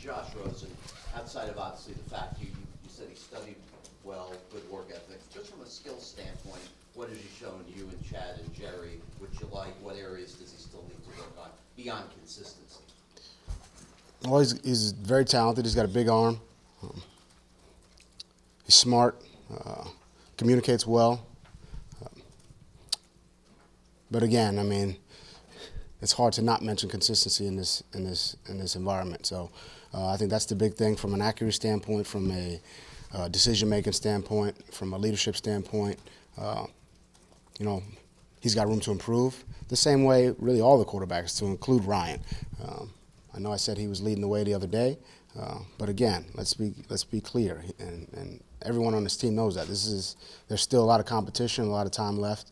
Josh Rosen, outside of obviously the fact you said he studied well, good work ethic, just from a skill standpoint, what has he shown you and Chad and Jerry, which you like? What areas does he still need to work on beyond consistency? Well, he's very talented. He's got a big arm. He's smart, communicates well. But again, I mean, it's hard to not mention consistency in this environment. So I think that's the big thing from an accuracy standpoint, from a decision-making standpoint, from a leadership standpoint. You know, he's got room to improve. The same way, really, all the quarterbacks, to include Ryan. I know I said he was leading the way the other day, but again, let's be clear, and everyone on this team knows that there's still a lot of competition, a lot of time left.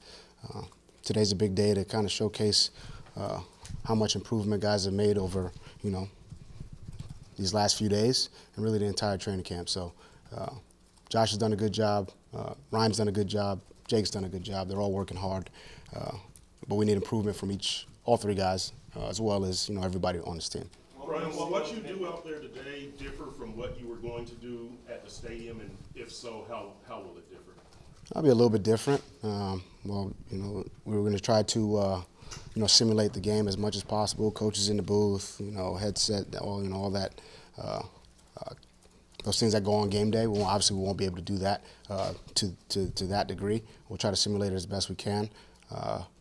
Today's a big day to kind of showcase how much improvement guys have made over, these last few days and really the entire training camp. So Josh has done a good job. Ryan's done a good job. Jake's done a good job. They're all working hard. But we need improvement from all three guys, as well as, everybody on this team. Brian, will what you do out there today differ from what you were going to do at the stadium? And if so, how will it differ? I'll be a little bit different. We were going to try to, simulate the game as much as possible. Coaches in the booth, headset, all that. Those things that go on game day, obviously we won't be able to do that to that degree. We'll try to simulate it as best we can.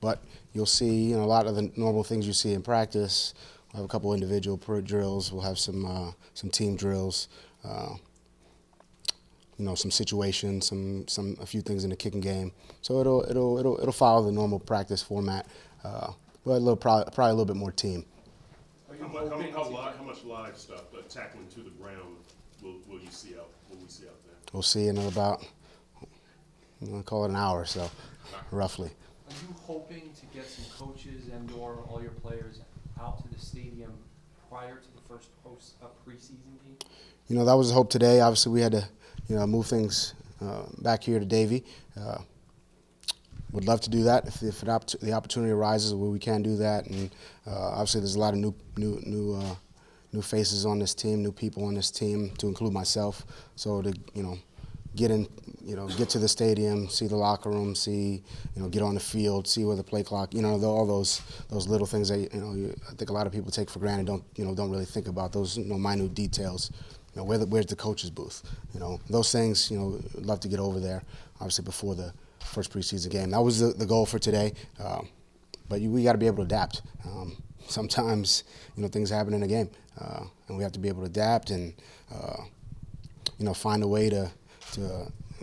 But you'll see, a lot of the normal things you see in practice. We'll have a couple individual drills. We'll have some team drills. Some situations, a few things in the kicking game. So it'll follow the normal practice format, but probably a little bit more team. How much live stuff, tackling to the ground, will we see out there? We'll see in about, call it an hour or so, roughly. Are you hoping to get some coaches and/or all your players out to the stadium prior to the first preseason game? That was the hope today. Obviously, we had to, move things back here to Davie. Would love to do that if the opportunity arises where we can do that. And obviously, there's a lot of new faces on this team, new people on this team, to include myself. So to get to the stadium, see the locker room, get on the field, see where the play clock, all those little things that I think a lot of people take for granted, don't really think about those minute details. Where's the coach's booth? Those things. Love to get over there. Obviously, before the first preseason game, that was the goal for today. But we got to be able to adapt. Sometimes things happen in a game, and we have to be able to adapt and find a way to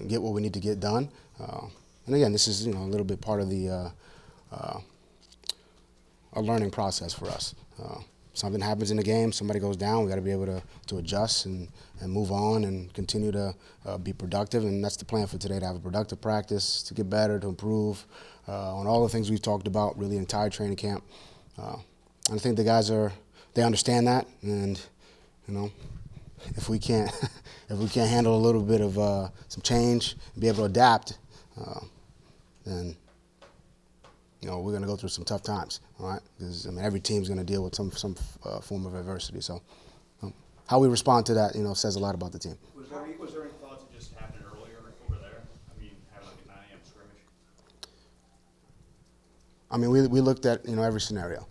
get what we need to get done. And again, this is a little bit part of the a learning process for us. Something happens in the game, somebody goes down, we got to be able to adjust and move on and continue to be productive. And that's the plan for today, to have a productive practice, to get better, to improve on all the things we've talked about, really entire training camp. And I think the guys they understand that. And, if we can't handle a little bit of some change, be able to adapt, then we're going to go through some tough times, all right? Because every team's going to deal with some form of adversity. So, how we respond to that, says a lot about the team. Was there any thought to just having it earlier over there? Having like a 9 a.m. scrimmage. We looked at every scenario.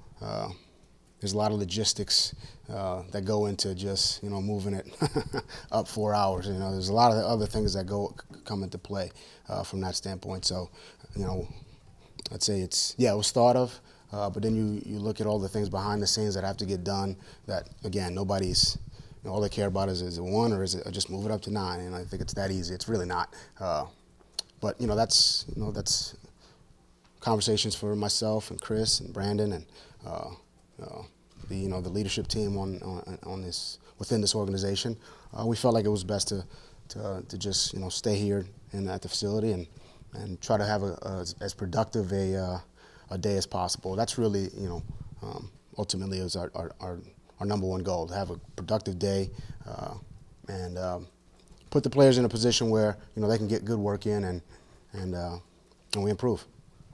There's a lot of logistics that go into just moving it up 4 hours. There's a lot of other things that come into play from that standpoint. So, I'd say it was thought of, but then you look at all the things behind the scenes that have to get done that, again, nobody's, all they care about is it 1 or is it just move it up to 9? And I think it's that easy. It's really not. But, that's conversations for myself and Chris and Brandon and, the leadership team on this, within this organization. We felt like it was best to just, stay here at the facility and try to have as productive a day as possible. That's really, ultimately is our number one goal, to have a productive day and put the players in a position where, they can get good work in and we improve.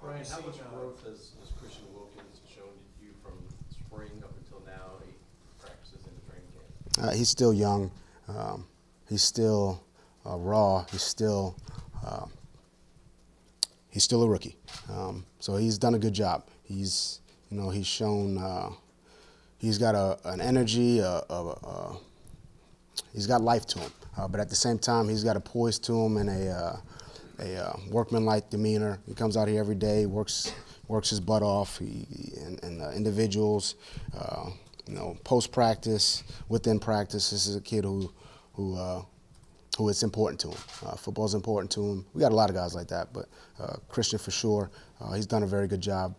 Brian, how much growth has Christian Wilkins shown you from spring up until now, 8 practices in the training camp? He's still young. He's still raw. He's still a rookie. So he's done a good job. He's shown he's got an energy. He's got life to him. But at the same time, he's got a poise to him and a workmanlike demeanor. He comes out here every day, works his butt off. And individuals, post practice, within practice, this is a kid who it's important to him. Football's important to him. We got a lot of guys like that, but Christian for sure. He's done a very good job,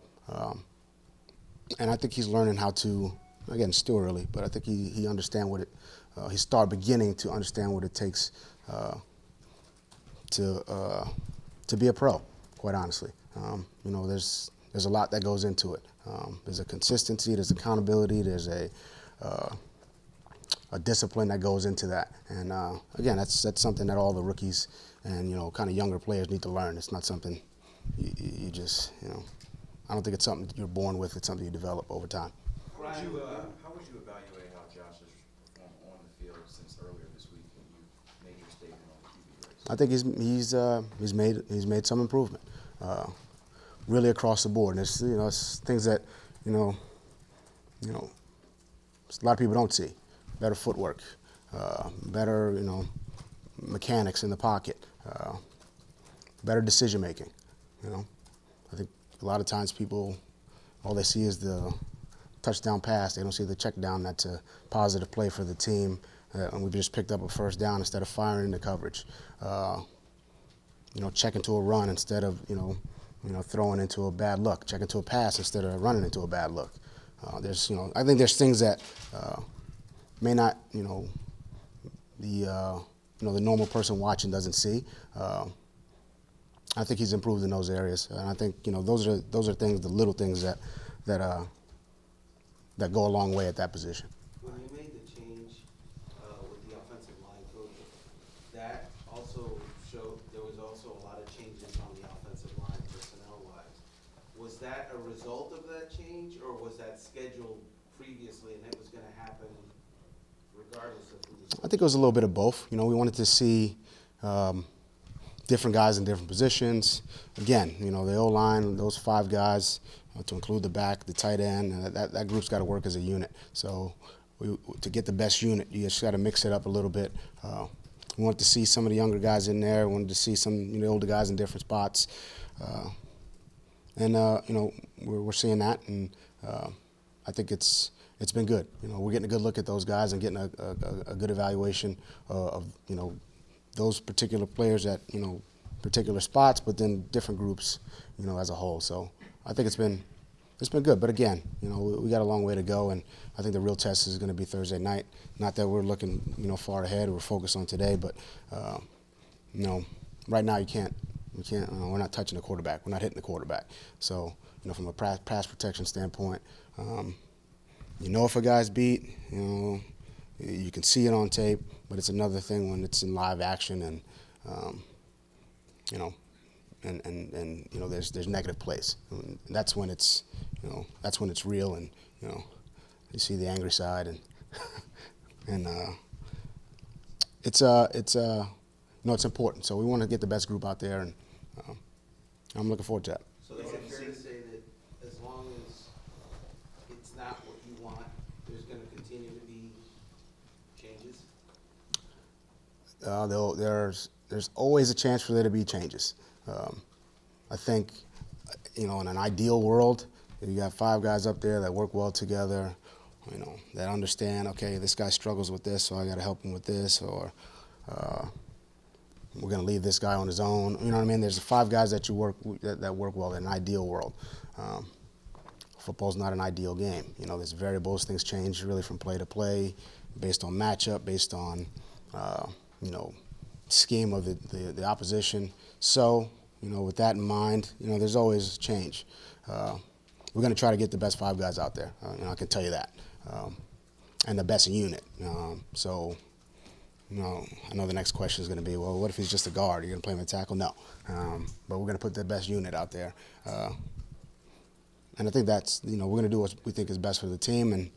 and I think he's learning how to. Again, still early, but I think he understand what it. He started beginning to understand what it takes to be a pro. Quite honestly, there's a lot that goes into it. There's a consistency, there's accountability, there's a discipline that goes into that. And again, that's something that all the rookies and kind of younger players need to learn. It's not something you just I don't think it's something you're born with. It's something you develop over time. How would you evaluate how Josh has performed on the field since earlier this week when you made your statement on the QB race? I think he's made some improvement, really across the board. And it's things that a lot of people don't see. Better footwork, better mechanics in the pocket, better decision making. I think a lot of times people all they see is the touchdown pass. They don't see the check down. That's a positive play for the team. And we just picked up a first down instead of firing into coverage. Checking to a run instead of throwing into a bad look. Checking to a pass instead of running into a bad look. I think there's things that may not the normal person watching doesn't see. I think he's improved in those areas, and I think those are things, the little things that go a long way at that position. When you made the change with the offensive line coach, that also showed there was also a lot of changes on the offensive line personnel-wise. Was that a result of that change, or was that scheduled previously and it was going to happen regardless of who was? I think it was a little bit of both. We wanted to see different guys in different positions. Again, the O-line, those 5 guys, to include the back, the tight end, and that group's got to work as a unit. So to get the best unit, you just got to mix it up a little bit. We wanted to see some of the younger guys in there. We wanted to see some of the older guys in different spots. We're seeing that, and I think it's been good. We're getting a good look at those guys and getting a good evaluation of those particular players at particular spots, but then different groups as a whole. So I think it's been good. But again, we got a long way to go, and I think the real test is going to be Thursday night. Not that we're looking far ahead. We're focused on today, but right now we can't. We're not touching the quarterback. We're not hitting the quarterback. So from a pass protection standpoint, if a guy's beat, you can see it on tape, but it's another thing when it's in live action and there's negative plays. And that's when it's real, and you see the angry side, and it's important. So we want to get the best group out there, and I'm looking forward to that. So is it fair to say that as long as it's not what you want, there's going to continue to be changes? There's always a chance for there to be changes. I think, in an ideal world, you got 5 guys up there that work well together, that understand, okay, this guy struggles with this, so I got to help him with this, or we're going to leave this guy on his own. You know what I mean? There's 5 guys that work well in an ideal world. Football's not an ideal game. There's variables. Things change really from play to play, based on matchup, based on scheme of the opposition. So with that in mind, there's always change. We're going to try to get the best 5 guys out there. I can tell you that, and the best unit. I know the next question is going to be, well, what if he's just a guard? Are you going to play him at tackle? No. But we're going to put the best unit out there. And I think that's, we're going to do what we think is best for the team. And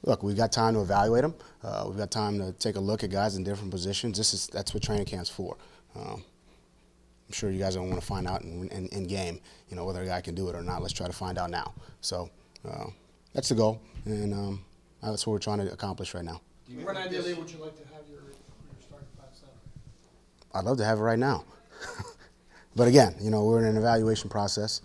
look, we've got time to evaluate them. We've got time to take a look at guys in different positions. That's what training camp's for. I'm sure you guys don't want to find out in game, whether a guy can do it or not. Let's try to find out now. So that's the goal, and that's what we're trying to accomplish right now. When ideally would you like to have your starting five center? I'd love to have it right now. But again, we're in an evaluation process.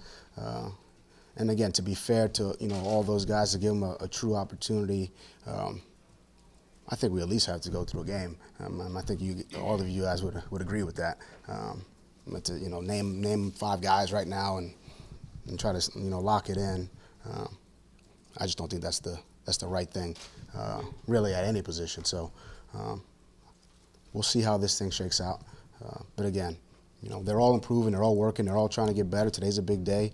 And again, to be fair to, all those guys, to give them a true opportunity, I think we at least have to go through a game. I think all of you guys would agree with that. But to, name 5 guys right now and try to, lock it in, I just don't think that's the right thing, really, at any position. So we'll see how this thing shakes out. But again, they're all improving, they're all working, they're all trying to get better. Today's a big day.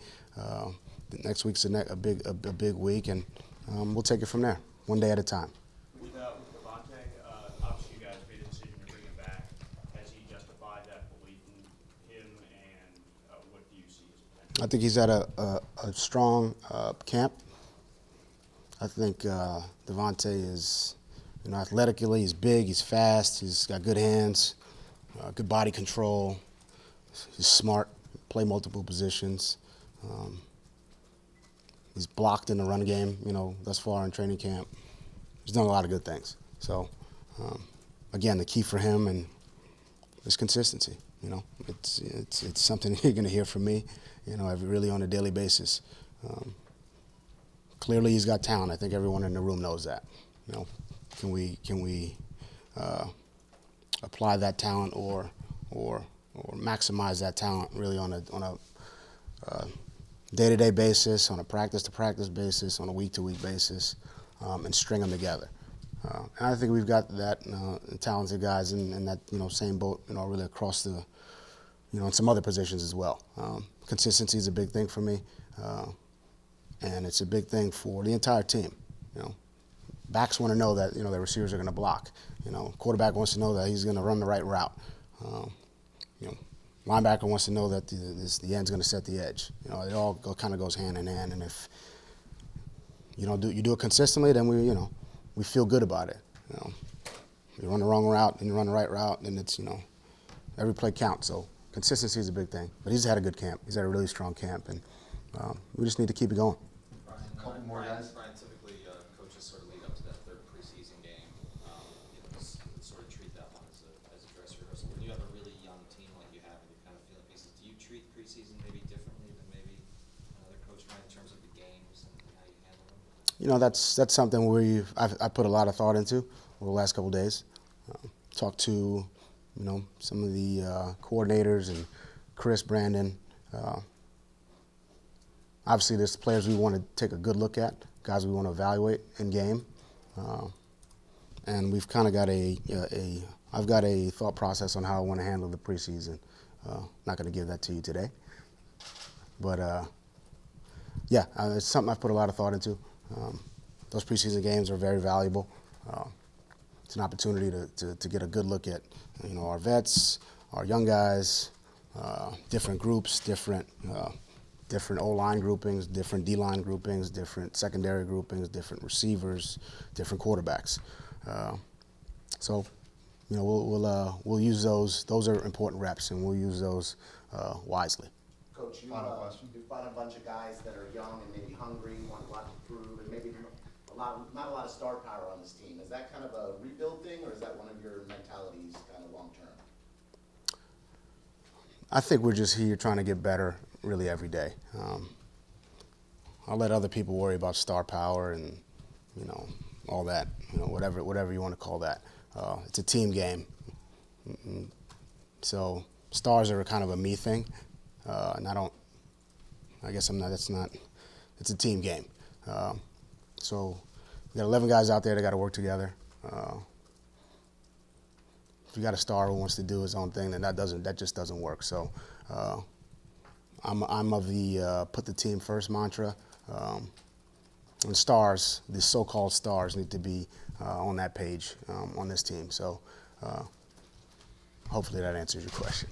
Next week's a big week, and we'll take it from there, one day at a time. With Devontae, obviously you guys made a decision to bring him back. Has he justified that belief in him, and what do you see as potential? I think he's at a strong camp. I think Devontae is, athletically, he's big, he's fast, he's got good hands, good body control. He's smart, play multiple positions. He's blocked in the run game, thus far in training camp. He's done a lot of good things. So, again, the key for him is consistency. It's something you're going to hear from me, really on a daily basis. Clearly, he's got talent. I think everyone in the room knows that. Can we apply that talent or maximize that talent really on a day-to-day basis, on a practice-to-practice basis, on a week-to-week basis, and string them together. And I think we've got that talented guys in that same boat, really across the, in some other positions as well. Consistency is a big thing for me, and it's a big thing for the entire team. Backs want to know that their receivers are going to block. Quarterback wants to know that he's going to run the right route. Linebacker wants to know that the end's going to set the edge. It all kind of goes hand in hand. And if you do it consistently, then we feel good about it. You run the wrong route and you run the right route, then it's every play counts. So consistency is a big thing. But he's had a good camp. He's had a really strong camp, and we just need to keep it going. Couple more guys. Brian, typically coaches sort of lead up to that third preseason game. Sort of treat that one as a dress rehearsal. When you have a really young team like you have and you're kind of feeling pieces, do you treat preseason maybe differently than maybe another coach might in terms of the games and how you handle them? That's something I put a lot of thought into over the last couple of days. Talked to some of the coordinators and Chris, Brandon. Obviously, there's players we want to take a good look at, guys we want to evaluate in game, and we've kind of got I've got a thought process on how I want to handle the preseason. Not going to give that to you today, but it's something I've put a lot of thought into. Those preseason games are very valuable. It's an opportunity to get a good look at our vets, our young guys, different groups, different O-line groupings, different D-line groupings, different secondary groupings, different receivers, different quarterbacks. So, we'll use those. Those are important reps, and we'll use those wisely. Coach, you've brought a bunch of guys that are young and maybe hungry, want a lot to prove, and maybe not a lot of star power on this team. Is that kind of a rebuild thing, or is that one of your mentalities kind of long term? I think we're just here trying to get better really every day. I'll let other people worry about star power and, all that, whatever you want to call that. It's a team game. So stars are kind of a me thing. And it's a team game. So we got 11 guys out there that got to work together. If you got a star who wants to do his own thing, then that just doesn't work. So I'm of the put the team first mantra. And stars, the so-called stars, need to be on that page on this team. So hopefully that answers your question.